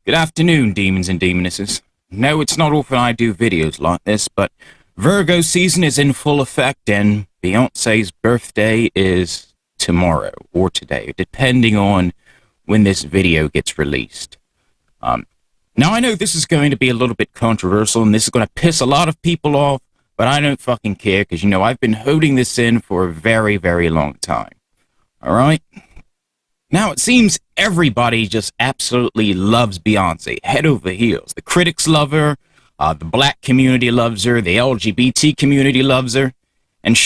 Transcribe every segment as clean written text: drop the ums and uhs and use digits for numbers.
Good afternoon, demons and demonesses. No, it's not often I do videos like this, but Virgo season is in full effect and Beyonce's birthday is tomorrow or today, depending on when this video gets released. Now, I know this is going to be a little bit controversial and this is going to piss a lot of people off, but I don't fucking care because, you know, I've been holding this in for a very, very long time. All right? Now, it seems everybody just absolutely loves Beyonce, head over heels. The critics love her, the black community loves her, the LGBT community loves her, and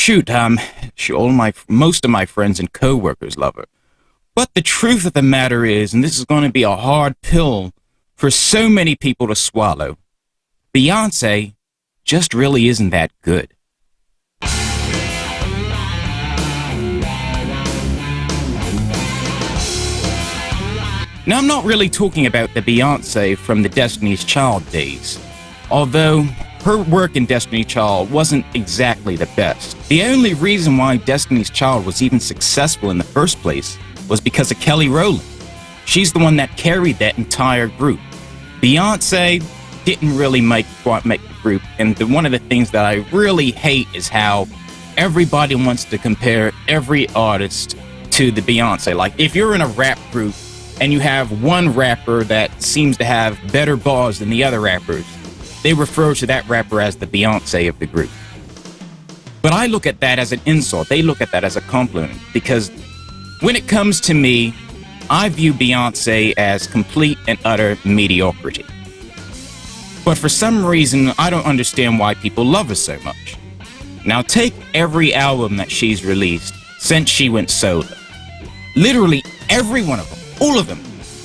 most of my friends and co-workers love her. But the truth of the matter is, and this is going to be a hard pill for so many people to swallow, Beyonce just really isn't that good. Now, I'm not really talking about the Beyonce from the Destiny's Child days, although her work in Destiny's Child wasn't exactly the best. The only reason why Destiny's Child was even successful in the first place was because of Kelly Rowland. She's the one that carried that entire group. Beyonce didn't really quite make the group, and one of the things that I really hate is how everybody wants to compare every artist to the Beyonce. Like, if you're in a rap group and you have one rapper that seems to have better bars than the other rappers, they refer to that rapper as the Beyonce of the group. But I look at that as an insult. They look at that as a compliment, because when it comes to me, I view Beyonce as complete and utter mediocrity. But for some reason, I don't understand why people love her so much. Now, take every album that she's released since she went solo. Literally every one of them, all of them,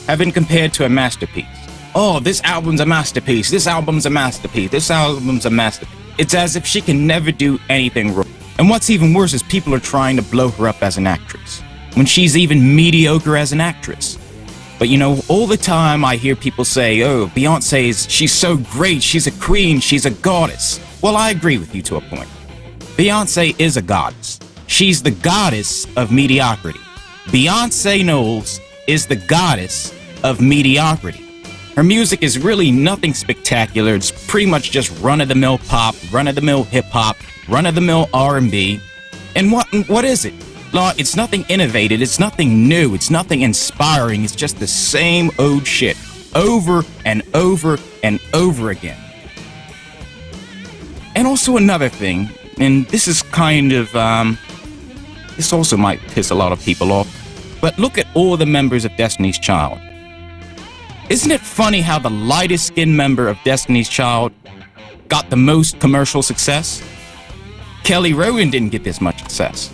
have been compared to a masterpiece. Oh, this album's a masterpiece, this album's a masterpiece, this album's a masterpiece. It's as if she can never do anything wrong. And what's even worse is people are trying to blow her up as an actress, when she's even mediocre as an actress. But you know, all the time I hear people say, oh, she's so great, she's a queen, she's a goddess. Well, I agree with you to a point. Beyonce is a goddess. She's the goddess of mediocrity. Beyonce Knowles is the goddess of mediocrity. Her music is really nothing spectacular. It's pretty much just run-of-the-mill pop, run-of-the-mill hip-hop, run-of-the-mill R&B. And what is it? It's nothing innovative, it's nothing new, it's nothing inspiring, it's just the same old shit, over and over and over again. And also another thing, and this is kind of, this also might piss a lot of people off, but look at all the members of Destiny's Child. Isn't it funny how the lightest skinned member of Destiny's Child got the most commercial success? Kelly Rowland didn't get this much success.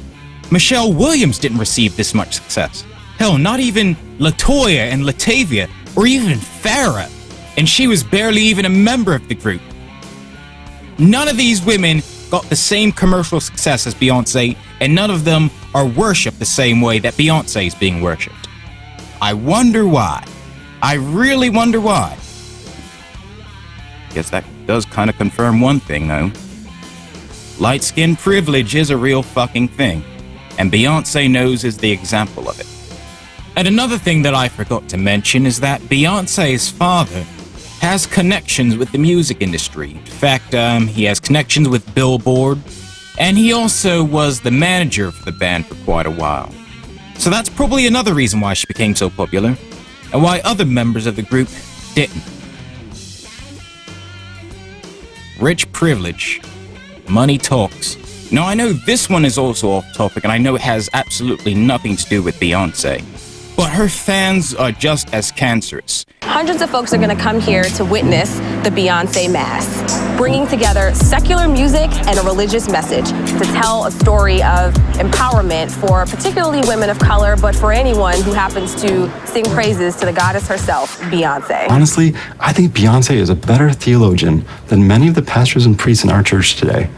Michelle Williams didn't receive this much success. Hell, not even LaToya and Latavia, or even Farrah, and she was barely even a member of the group. None of these women got the same commercial success as Beyonce, and none of them are worshipped the same way that Beyonce is being worshipped. I wonder why. I really wonder why. Guess that does kind of confirm one thing, though. Light skin privilege is a real fucking thing. And Beyonce knows is the example of it. And another thing that I forgot to mention is that Beyonce's father has connections with the music industry. In fact, he has connections with Billboard, and he also was the manager for the band for quite a while. So that's probably another reason why she became so popular, and why other members of the group didn't. Rich privilege. Money talks. Now, I know this one is also off topic, and I know it has absolutely nothing to do with Beyonce, but her fans are just as cancerous. Hundreds of folks are going to come here to witness the Beyonce Mass, bringing together secular music and a religious message to tell a story of empowerment for particularly women of color, but for anyone who happens to sing praises to the goddess herself, Beyonce. Honestly, I think Beyonce is a better theologian than many of the pastors and priests in our church today.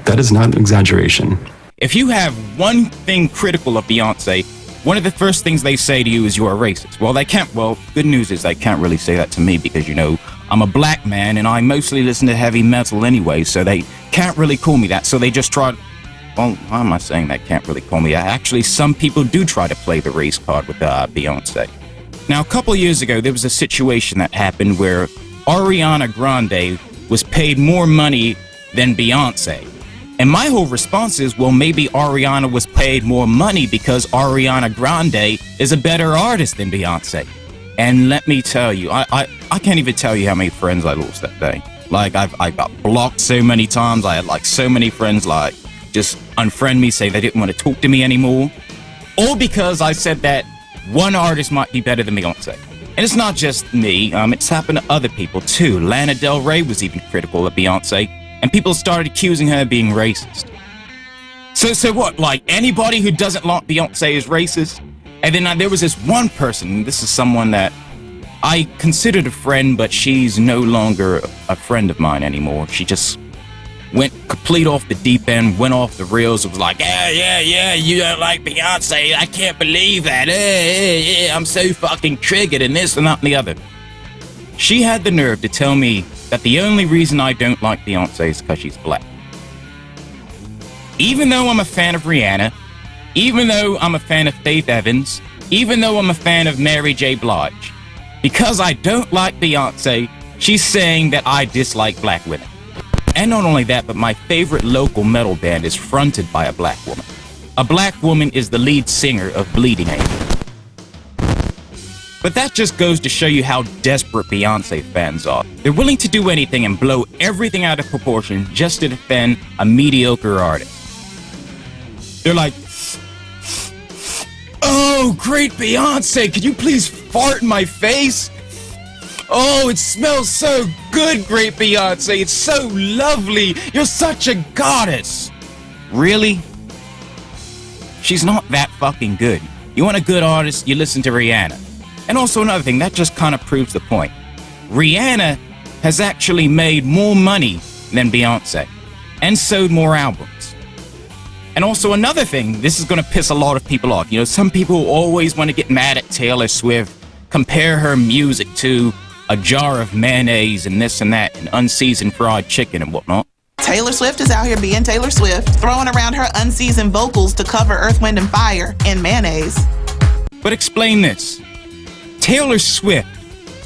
That is not an exaggeration. If you have one thing critical of Beyonce, one of the first things they say to you is you're a racist. Well, good news is they can't really say that to me because, you know, I'm a black man and I mostly listen to heavy metal anyway, so they can't really call me that. So they just try, well, why am I saying that can't really call me that? Actually, some people do try to play the race card with Beyonce. Now, a couple years ago, there was a situation that happened where Ariana Grande was paid more money than Beyonce. And my whole response is, well, maybe Ariana was paid more money because Ariana Grande is a better artist than Beyonce. And let me tell you, I can't even tell you how many friends I lost that day. Like, I got blocked so many times. I had, like, so many friends, like, just unfriend me, say they didn't want to talk to me anymore. All because I said that one artist might be better than Beyonce. And it's not just me, it's happened to other people too. Lana Del Rey was even critical of Beyonce, and people started accusing her of being racist. So what, like anybody who doesn't like Beyonce is racist? And then there was this one person, this is someone that I considered a friend, but she's no longer a friend of mine anymore. She just went complete off the deep end, went off the rails. It was like, yeah, you don't like Beyonce. I can't believe that. Yeah, I'm so fucking triggered and this and that and the other. She had the nerve to tell me that the only reason I don't like Beyonce is because she's black. Even though I'm a fan of Rihanna, even though I'm a fan of Faith Evans, even though I'm a fan of Mary J. Blige, because I don't like Beyonce, she's saying that I dislike black women. And not only that, but my favorite local metal band is fronted by a black woman. A black woman is the lead singer of Bleeding Angel. But that just goes to show you how desperate Beyonce fans are. They're willing to do anything and blow everything out of proportion just to defend a mediocre artist. They're like, oh, great Beyonce, could you please fart in my face? Oh, it smells so good, great Beyonce. It's so lovely. You're such a goddess. Really? She's not that fucking good. You want a good artist, you listen to Rihanna. And also another thing, that just kind of proves the point. Rihanna has actually made more money than Beyonce and sold more albums. And also another thing, this is going to piss a lot of people off. You know, some people always want to get mad at Taylor Swift, compare her music to a jar of mayonnaise and this and that and unseasoned fried chicken and whatnot. Taylor Swift is out here being Taylor Swift, throwing around her unseasoned vocals to cover Earth, Wind, and Fire and mayonnaise. But explain this. Taylor Swift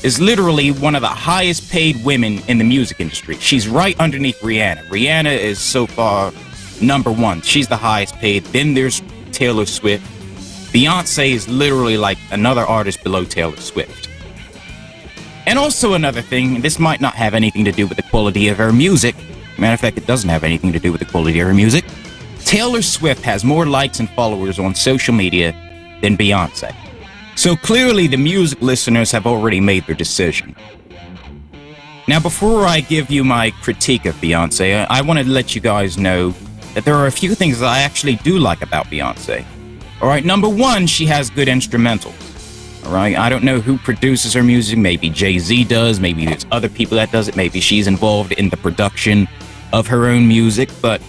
is literally one of the highest paid women in the music industry. She's right underneath Rihanna. Rihanna is so far number one. She's the highest paid. Then there's Taylor Swift. Beyonce is literally like another artist below Taylor Swift. And also another thing, this might not have anything to do with the quality of her music. Matter of fact, it doesn't have anything to do with the quality of her music. Taylor Swift has more likes and followers on social media than Beyonce. So clearly the music listeners have already made their decision. Now, before I give you my critique of Beyonce, I want to let you guys know that there are a few things that I actually do like about Beyonce. All right, number one, she has good instrumentals. All right, I don't know who produces her music. Maybe Jay-Z does. Maybe there's other people that does it. Maybe she's involved in the production of her own music, but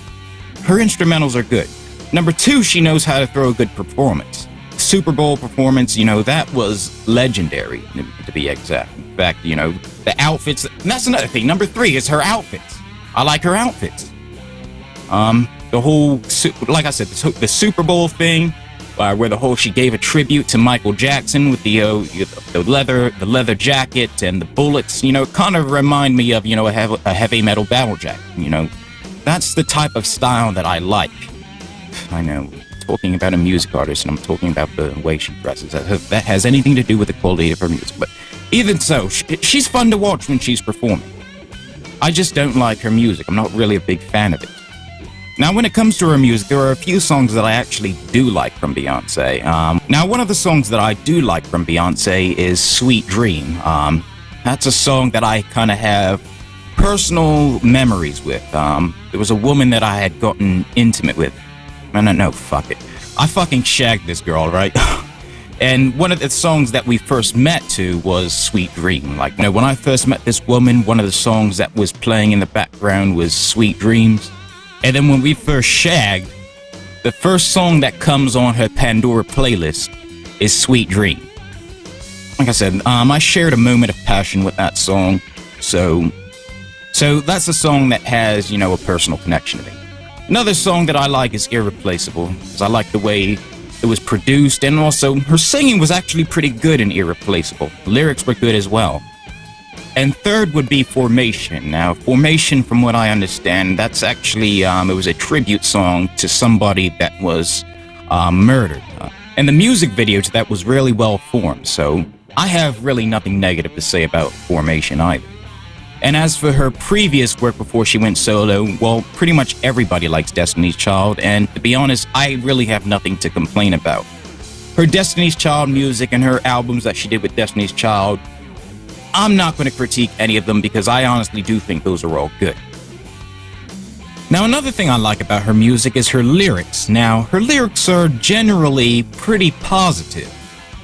her instrumentals are good. Number two, she knows how to throw a good performance. Super Bowl performance, you know, that was legendary, to be exact. In fact, you know, the outfits, and that's another thing. Number three is her outfits. I like her outfits. The whole, like I said, the Super Bowl thing, where she gave a tribute to Michael Jackson with the leather jacket and the bullets. You know, it kind of remind me of, you know, a heavy metal battle jacket. You know, that's the type of style that I like. I know, talking about a music artist, and I'm talking about the way she dresses. That has anything to do with the quality of her music. But even so, she's fun to watch when she's performing. I just don't like her music. I'm not really a big fan of it. Now, when it comes to her music, there are a few songs that I actually do like from Beyonce. Now, one of the songs that I do like from Beyonce is Sweet Dream. That's a song that I kind of have personal memories with. There was a woman that I had gotten intimate with. No, fuck it. I fucking shagged this girl, right? And one of the songs that we first met to was Sweet Dream. Like, you know, when I first met this woman, one of the songs that was playing in the background was Sweet Dreams. And then when we first shagged, the first song that comes on her Pandora playlist is Sweet Dream. Like I said, I shared a moment of passion with that song. So that's a song that has, you know, a personal connection to me. Another song that I like is Irreplaceable, because I like the way it was produced, and also her singing was actually pretty good and irreplaceable. The lyrics were good as well. And third would be Formation. Now, Formation, from what I understand, that's actually, it was a tribute song to somebody that was murdered. And the music video to that was really well formed, so I have really nothing negative to say about Formation either. And as for her previous work before she went solo, well, pretty much everybody likes Destiny's Child, and to be honest, I really have nothing to complain about. Her Destiny's Child music and her albums that she did with Destiny's Child, I'm not going to critique any of them because I honestly do think those are all good. Now, another thing I like about her music is her lyrics. Now, her lyrics are generally pretty positive.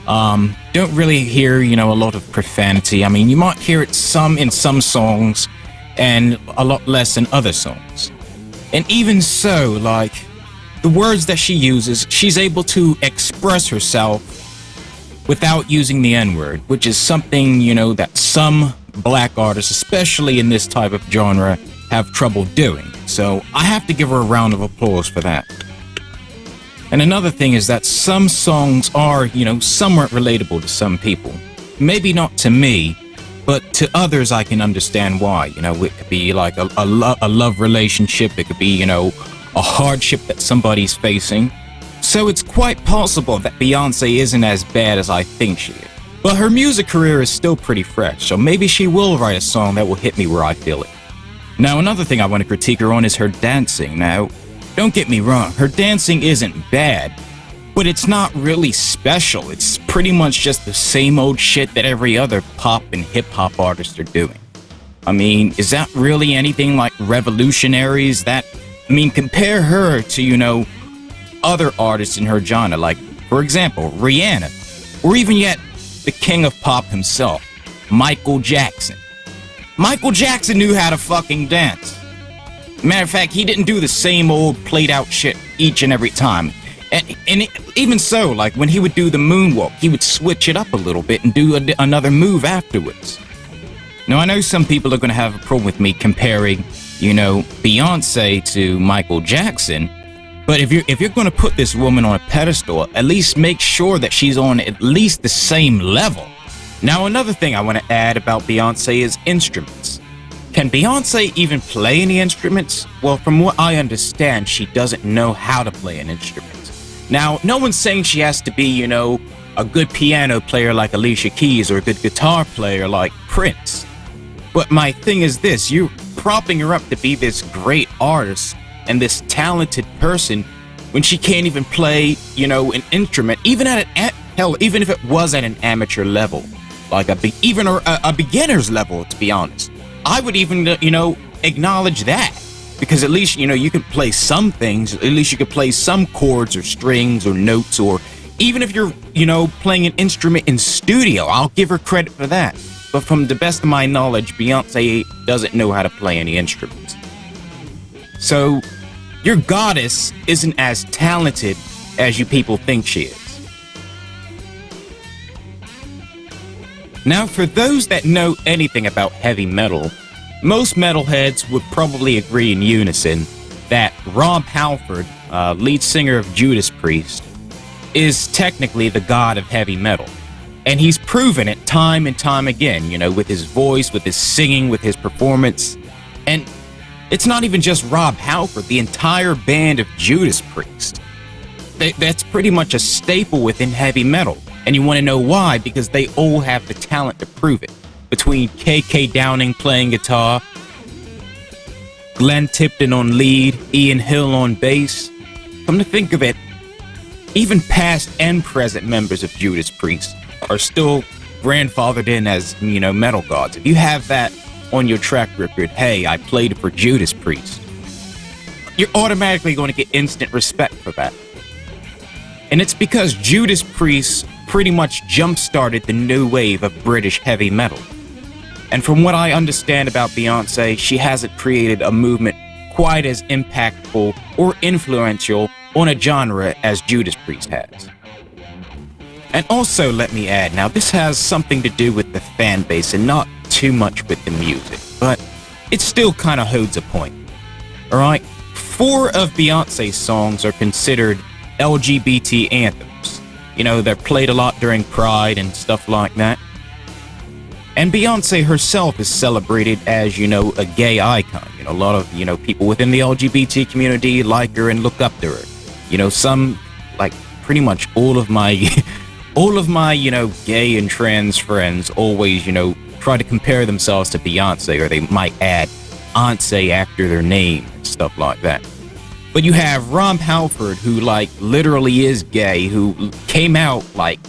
Don't really hear, a lot of profanity. I mean, you might hear it in some songs and a lot less in other songs. And even so, like, the words that she uses, she's able to express herself without using the N-word, which is something, that some black artists, especially in this type of genre, have trouble doing. So I have to give her a round of applause for that. And another thing is that some songs are, somewhat relatable to some people. Maybe not to me, but to others I can understand why. It could be like a love relationship. It could be, a hardship that somebody's facing. So it's quite possible that Beyonce isn't as bad as I think she is. But her music career is still pretty fresh, so maybe she will write a song that will hit me where I feel it. Now, another thing I want to critique her on is her dancing. Now, don't get me wrong, her dancing isn't bad, but it's not really special. It's pretty much just the same old shit that every other pop and hip-hop artist are doing. I mean, is that really anything like revolutionary? Compare her to, other artists in her genre, like, for example, Rihanna, or even yet the king of pop himself, Michael Jackson. Michael Jackson knew how to fucking dance. Matter of fact, he didn't do the same old played out shit each and every time. Even so, like when he would do the moonwalk, he would switch it up a little bit and do another move afterwards. Now, I know some people are going to have a problem with me comparing, Beyonce to Michael Jackson. But if you're going to put this woman on a pedestal, at least make sure that she's on at least the same level. Now, another thing I want to add about Beyonce is instruments. Can Beyonce even play any instruments? Well, from what I understand, she doesn't know how to play an instrument. Now, no one's saying she has to be, a good piano player like Alicia Keys or a good guitar player like Prince. But my thing is this, you're propping her up to be this great artist and this talented person when she can't even play, an instrument, even even if it was at an amateur level, like a beginner's level, to be honest. I would even, acknowledge that, because at least, you can play some things. At least you could play some chords or strings or notes, or even if you're, playing an instrument in studio, I'll give her credit for that. But from the best of my knowledge, Beyonce doesn't know how to play any instruments. So, your goddess isn't as talented as you people think she is. Now, for those that know anything about heavy metal, most metalheads would probably agree in unison that Rob Halford, lead singer of Judas Priest, is technically the god of heavy metal. And he's proven it time and time again, with his voice, with his singing, with his performance. And it's not even just Rob Halford, the entire band of Judas Priest. That's pretty much a staple within heavy metal. And you want to know why? Because they all have the talent to prove it. Between KK Downing playing guitar, Glenn Tipton on lead, Ian Hill on bass. Come to think of it, even past and present members of Judas Priest are still grandfathered in as, metal gods. If you have that on your track record, hey, I played for Judas Priest, you're automatically going to get instant respect for that. And it's because Judas Priest pretty much jump-started the new wave of British heavy metal. And from what I understand about Beyonce, she hasn't created a movement quite as impactful or influential on a genre as Judas Priest has. And also, let me add, now this has something to do with the fan base and not too much with the music, but it still kind of holds a point. Alright? 4 of Beyonce's songs are considered LGBT anthems. You know, they're played a lot during Pride and stuff like that. And Beyonce herself is celebrated as, you know, a gay icon. You know, a lot of, you know, people within the LGBT community like her and look up to her. You know, some, like, pretty much all of my, you know, gay and trans friends always, you know, try to compare themselves to Beyonce, or they might add Beyonce after their name and stuff like that. But you have Rob Halford, who, like, literally is gay, who came out, like,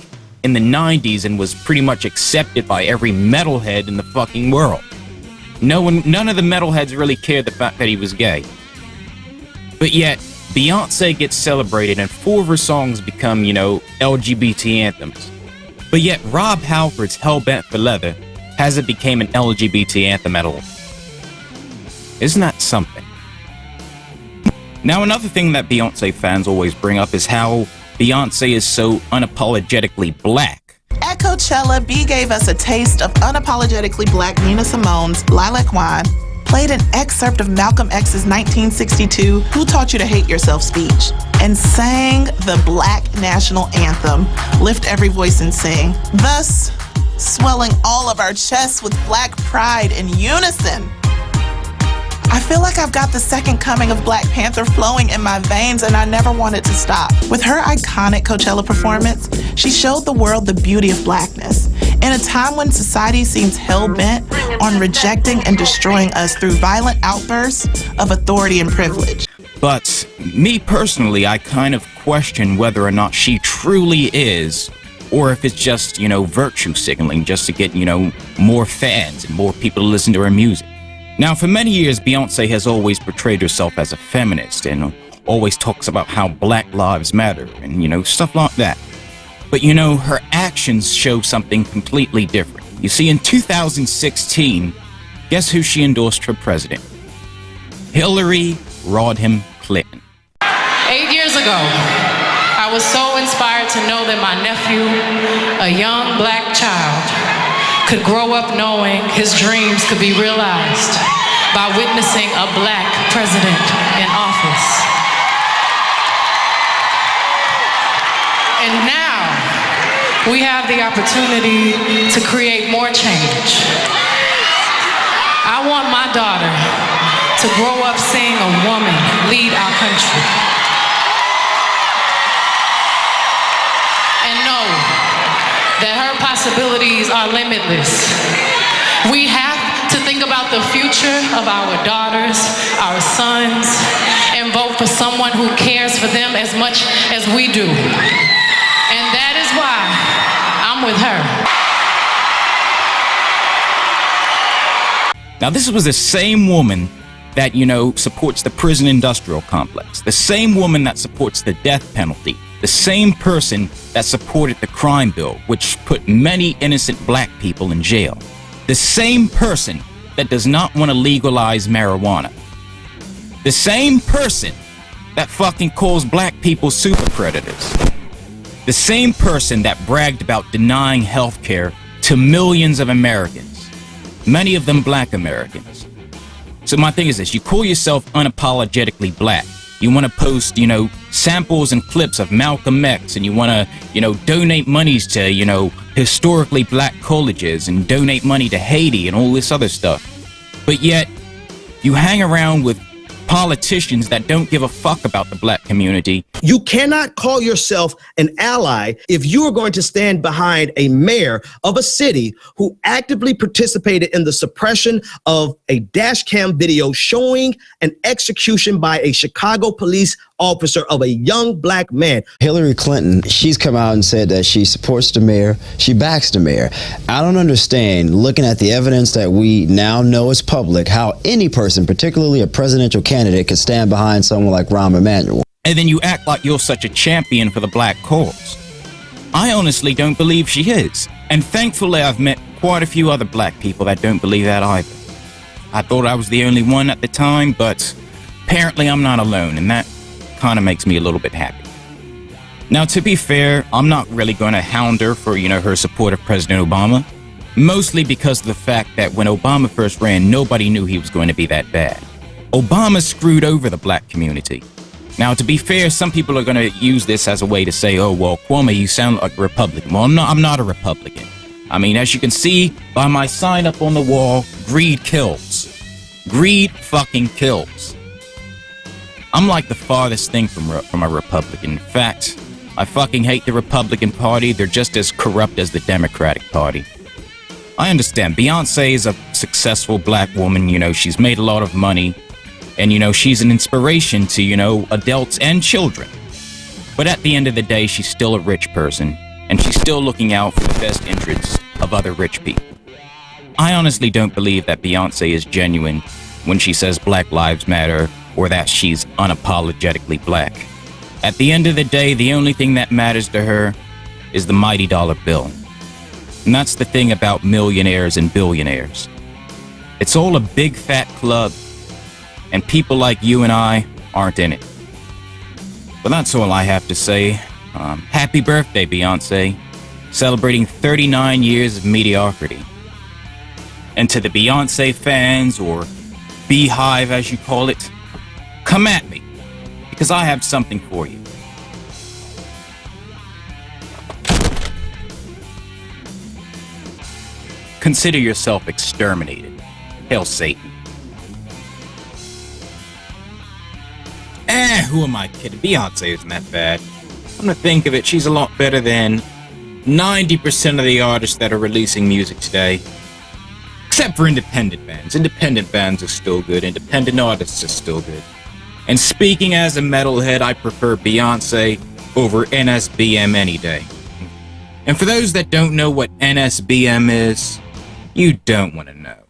in the 90s and was pretty much accepted by every metalhead in the fucking world. None of the metalheads really cared the fact that he was gay. But yet, Beyonce gets celebrated and 4 of her songs become, you know, LGBT anthems. But yet, Rob Halford's Hellbent for Leather hasn't become an LGBT anthem at all. Isn't that something? Now, another thing that Beyonce fans always bring up is how Beyonce is so unapologetically black. At Coachella, B gave us a taste of unapologetically black Nina Simone's Lilac Wine, played an excerpt of Malcolm X's 1962 Who Taught You to Hate Yourself speech, and sang the Black National Anthem, Lift Every Voice and Sing, thus swelling all of our chests with black pride in unison. I feel like I've got the second coming of Black Panther flowing in my veins, and I never wanted to stop. With her iconic Coachella performance, she showed the world the beauty of blackness. In a time when society seems hell-bent on rejecting and destroying us through violent outbursts of authority and privilege. But me personally, I kind of question whether or not she truly is, or if it's just, you know, virtue signaling just to get, you know, more fans and more people to listen to her music. Now, for many years, Beyonce has always portrayed herself as a feminist and always talks about how Black lives matter and, you know, stuff like that. But, you know, her actions show something completely different. You see, in 2016, guess who she endorsed for president? Hillary Rodham Clinton. 8 years ago, I was so inspired to know that my nephew, a young Black child, could grow up knowing his dreams could be realized by witnessing a Black president in office. And now we have the opportunity to create more change. I want my daughter to grow up seeing a woman lead our country. And know that her possibilities are limitless. We have to think about the future of our daughters, our sons, and vote for someone who cares for them as much as we do. And that is why I'm with her. Now, this was the same woman that, you know, supports the prison industrial complex, the same woman that supports the death penalty, the same person that supported the crime bill, which put many innocent Black people in jail. The same person that does not want to legalize marijuana. The same person that fucking calls Black people super predators. The same person that bragged about denying health care to millions of Americans, many of them Black Americans. So my thing is this, you call yourself unapologetically Black. You want to post, you know, samples and clips of Malcolm X, and you want to, you know, donate monies to, you know, historically Black colleges and donate money to Haiti and all this other stuff. But yet, you hang around with politicians that don't give a fuck about the Black community. You cannot call yourself an ally if you are going to stand behind a mayor of a city who actively participated in the suppression of a dash cam video showing an execution by a Chicago police officer of a young Black man. Hillary Clinton, she's come out and said that she supports the mayor, she backs the mayor. I don't understand, looking at the evidence that we now know is public, how any person, particularly a presidential candidate, could stand behind someone like Rahm Emanuel. And then you act like you're such a champion for the Black cause. I honestly don't believe she is. And thankfully, I've met quite a few other Black people that don't believe that either. I thought I was the only one at the time, but apparently I'm not alone, and that kind of makes me a little bit happy. Now, to be fair, I'm not really going to hound her for, you know, her support of President Obama, mostly because of the fact that when Obama first ran, nobody knew he was going to be that bad. Obama screwed over the Black community. Now, to be fair, some people are going to use this as a way to say, oh, well, Kwame, you sound like a Republican. Well, I'm not a Republican. I mean, as you can see by my sign up on the wall, greed kills. Greed fucking kills. I'm like the farthest thing from a Republican. In fact, I fucking hate the Republican Party. They're just as corrupt as the Democratic Party. I understand. Beyonce is a successful black woman. You know, she's made a lot of money. And, you know, she's an inspiration to, you know, adults and children. But at the end of the day, she's still a rich person. And she's still looking out for the best interests of other rich people. I honestly don't believe that Beyonce is genuine when she says Black Lives Matter or that she's unapologetically black. At the end of the day, the only thing that matters to her is the mighty dollar bill. And that's the thing about millionaires and billionaires. It's all a big fat club. And people like you and I aren't in it. But that's all I have to say. Happy birthday, Beyonce. Celebrating 39 years of mediocrity. And to the Beyonce fans, or Bey Hive as you call it, come at me, because I have something for you. Consider yourself exterminated. Hail Satan. Who am I kidding? Beyonce isn't that bad. I'm gonna think of it, she's a lot better than 90% of the artists that are releasing music today. Except for independent bands. Independent bands are still good. Independent artists are still good. And speaking as a metalhead, I prefer Beyonce over NSBM any day. And for those that don't know what NSBM is, you don't want to know.